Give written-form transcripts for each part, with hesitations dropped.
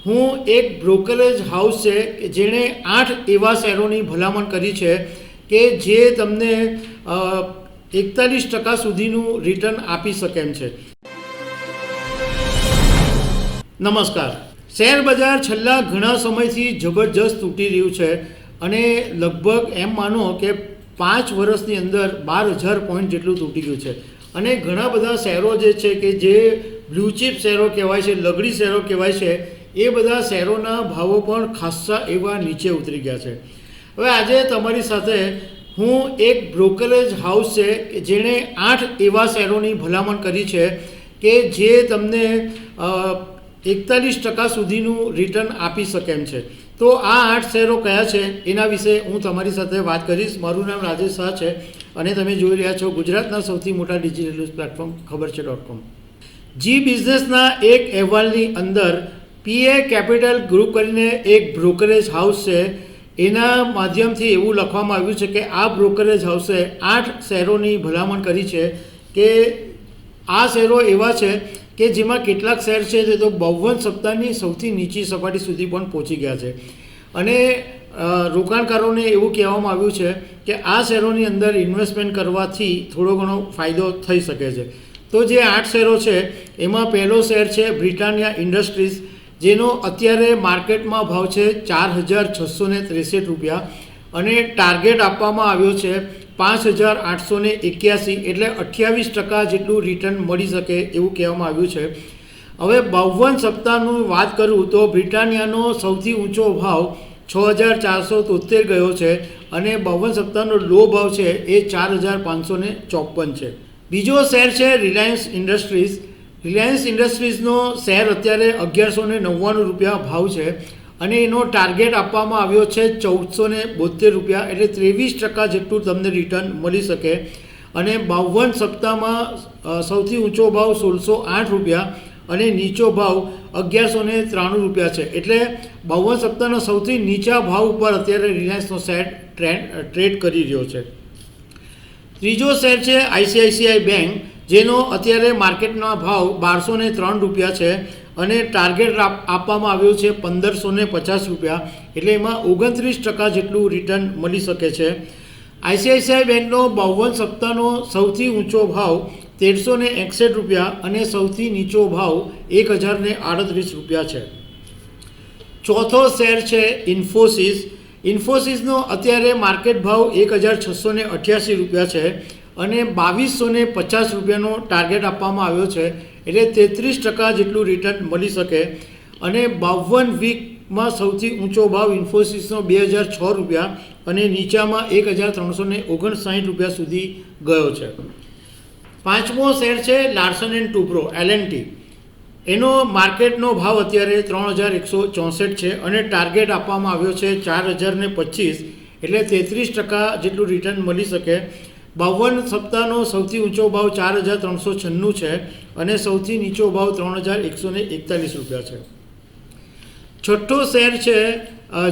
હું એક brokerage house છે કે જેણે 8 એવા શેરોની ભલામણ કરી છે કે જે તમને 41% સુધીનું રિટર્ન આપી શકે એમ છે. નમસ્કાર. શેર બજાર છેલ્લા ઘણા સમયથી જબરજસ્ત તૂટી રહ્યું છે અને લગભગ એમ માનો કે 5 વર્ષની અંદર 12,000 પોઈન્ટ જેટલું તૂટી ગયું છે અને ઘણા બધા શેરો જે છે કે જે બ્લુ ચિપ શેરો કહેવાય છે, લગડી શેરો કહેવાય છે, એ બધા શેરોના ભાવો પણ ખાસ્સા એવા નીચે ઉતરી ગયા છે. હવે આજે તમારી સાથે હું એક બ્રોકરેજ હાઉસ છે કે જેણે 8 એવા શેરોની ભલામણ કરી છે કે જે તમને 41% સુધીનું રિટર્ન આપી શકે એમ છે. તો આ 8 શેરો કયા છે એના વિશે હું તમારી સાથે વાત કરીશ. મારું નામ રાજેશ શાહ છે અને તમે જોઈ રહ્યા છો ગુજરાતના સૌથી મોટા ડિજિટલ ન્યૂઝ પ્લેટફોર્મ ખબરછે.com. જી બિઝનેસના એક અહેવાલની અંદર પીએ કેપિટલ ગ્રુપ કરીને એક બ્રોકરેજ હાઉસ છે, એના માધ્યમથી એવું લખવામાં આવ્યું છે કે આ બ્રોકરેજ હાઉસે 8 શેરોની ભલામણ કરી છે કે આ શેરો એવા છે કે જેમાં કેટલાક શેર છે તે તો 52 સપ્તાહની સૌથી નીચી સપાટી સુધી પણ પહોંચી ગયા છે અને રોકાણકારોને એવું કહેવામાં આવ્યું છે કે આ શેરોની અંદર ઇન્વેસ્ટમેન્ટ કરવાથી થોડો ઘણો ફાયદો થઈ શકે છે. તો જે 8 શેરો છે એમાં પહેલો શેર છે બ્રિટાનિયા ઇન્ડસ્ટ્રીઝ, જેનો અત્યારે માર્કેટમાં ભાવ છે 4,663 રૂપિયા અને ટાર્ગેટ આપવામાં આવ્યો છે 5,881, એટલે 28% જેટલું રિટર્ન મળી શકે એવું કહેવામાં આવ્યું છે. હવે 52 સપ્તાહનું વાત કરું તો બ્રિટાનિયાનો સૌથી ઊંચો ભાવ 6,473 ગયો છે અને 52 સપ્તાહનો લો ભાવ છે એ 4,554 છે. બીજો શેર છે રિલાયન્સ ઇન્ડસ્ટ્રીઝ. રિલાયન્સ ઇન્ડસ્ટ્રીઝનો શેર અત્યારે 1,199 રૂપિયા ભાવ છે અને એનો ટાર્ગેટ આપવામાં આવ્યો છે 1,472 રૂપિયા, એટલે 23% જેટલું તમને રિટર્ન મળી શકે અને 52 સપ્તાહમાં સૌથી ઊંચો ભાવ 1,608 રૂપિયા અને નીચો ભાવ 1,193 રૂપિયા છે, એટલે 52 સપ્તાહના સૌથી નીચા ભાવ ઉપર અત્યારે રિલાયન્સનો શેર ટ્રેડ કરી રહ્યો છે. ત્રીજો શેર છે આઈસીઆઈસીઆઈ બેંક, જેનો અત્યારે માર્કેટના ભાવ 1,203 રૂપિયા છે અને ટાર્ગેટ આપવામાં આવ્યો છે 1,550 રૂપિયા, એટલે એમાં 29% જેટલું રિટર્ન મળી શકે છે. આઈસીઆઈસીઆઈ બેંકનો 52 સપ્તાહનો સૌથી ઊંચો ભાવ 1,361 રૂપિયા અને સૌથી નીચો ભાવ 1,038 રૂપિયા છે. ચોથો શેર છે ઇન્ફોસિસ. ઇન્ફોસિસનો અત્યારે માર્કેટ ભાવ 1,688 રૂપિયા છે અને 2,250 રૂપિયાનો ટાર્ગેટ આપવામાં આવ્યો છે, એટલે 33% જેટલું રિટર્ન મળી શકે અને 52 વીકમાં સૌથી ઊંચો ભાવ ઇન્ફોસિસનો 2,006 રૂપિયા અને નીચામાં 1,359 રૂપિયા સુધી ગયો છે. પાંચમો શેર છે લાર્સન એન્ડ ટુબ્રો LNT. એનો માર્કેટનો ભાવ અત્યારે 3,164 છે અને ટાર્ગેટ આપવામાં આવ્યો છે 4,025, એટલે 33% જેટલું રિટર્ન મળી શકે. 52 સપ્તાહનો સૌથી ઊંચો ભાવ 4,396 છે અને સૌથી નીચો ભાવ 3,141 રૂપિયા છે. છઠ્ઠો શેર છે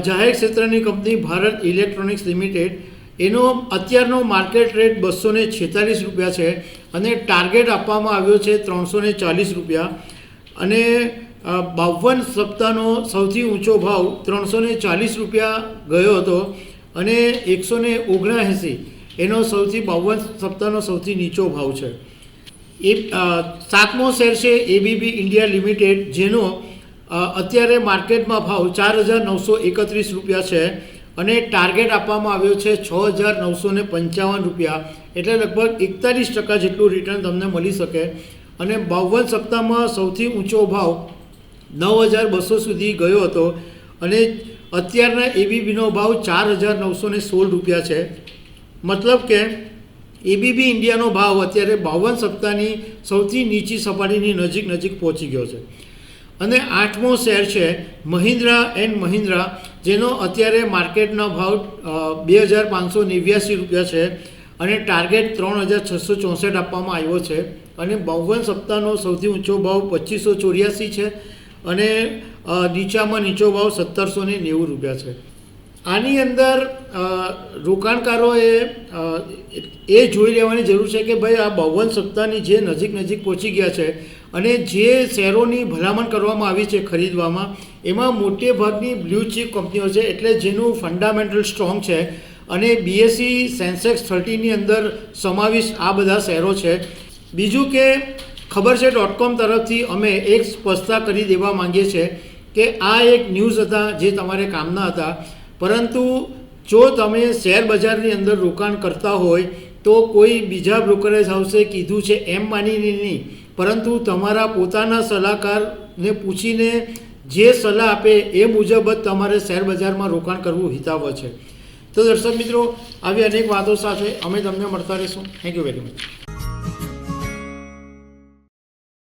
જાહેર ક્ષેત્રની કંપની ભારત ઇલેક્ટ્રોનિક્સ લિમિટેડ. એનો અત્યારનો માર્કેટ રેટ 246 રૂપિયા છે અને ટાર્ગેટ આપવામાં આવ્યો છે 340 રૂપિયા અને 52 સપ્તાહનો સૌથી ઊંચો ભાવ 340 રૂપિયા ગયો હતો અને 179 એનો સૌથી 52 સપ્તાહનો સૌથી નીચો ભાવ છે. સાતમો શેર છે એબીબી ઇન્ડિયા લિમિટેડ, જેનો અત્યારે માર્કેટમાં ભાવ 4,931 રૂપિયા છે અને ટાર્ગેટ આપવામાં આવ્યો છે 6,955 રૂપિયા, એટલે લગભગ 41% જેટલું રિટર્ન તમને મળી શકે અને 52 સપ્તાહમાં સૌથી ઊંચો ભાવ 9,200 સુધી ગયો હતો અને અત્યારના એબીબીનો ભાવ 4,916 રૂપિયા છે. મતલબ કે એબીબી ઇન્ડિયાનો ભાવ અત્યારે 52 સપ્તાહની સૌથી નીચી સપાટીની નજીક પહોંચી ગયો છે. અને આઠમો શેર છે મહિન્દ્રા એન્ડ મહિન્દ્રા, જેનો અત્યારે માર્કેટનો ભાવ 2,589 રૂપિયા છે અને ટાર્ગેટ 3,664 આપવામાં આવ્યો છે અને 52 સપ્તાહનો સૌથી ઊંચો ભાવ 2,584 છે અને નીચામાં નીચો ભાવ 1,790 રૂપિયા છે. આની અંદર રોકાણકારોએ એ જોઈ લેવાની જરૂર છે કે ભાઈ આ 52 સપ્તાહની જે નજીક પહોંચી ગયા છે અને જે શેરોની ભલામણ કરવામાં આવી છે ખરીદવામાં, એમાં મોટે ભાગની બ્લુ ચીપ કંપનીઓ છે, એટલે જેનું ફંડામેન્ટલ સ્ટ્રોંગ છે અને BSE સેન્સેક્સ 30ની અંદર સમાવિષ્ટ આ બધા શેરો છે. બીજું કે ખબર છે .com તરફથી અમે એક સ્પષ્ટતા કરી દેવા માંગીએ છીએ કે આ એક ન્યૂઝ હતા જે તમારે કામના હતા, પરંતુ જો તમે શેર બજારની અંદર રોકાણ કરતા હોય તો કોઈ બીજા બ્રોકરેજ હાઉસે કીધું છે એમ માનીને નહીં, પરંતુ તમારા પોતાના સલાહકારને પૂછીને જે સલાહ આપે એ મુજબ જ તમારે શેર બજારમાં રોકાણ કરવું હિતાવહ છે. તો દર્શક મિત્રો, આવી અનેક વાતો સાથે અમે તમને મળતા રહીશું. Thank you very much.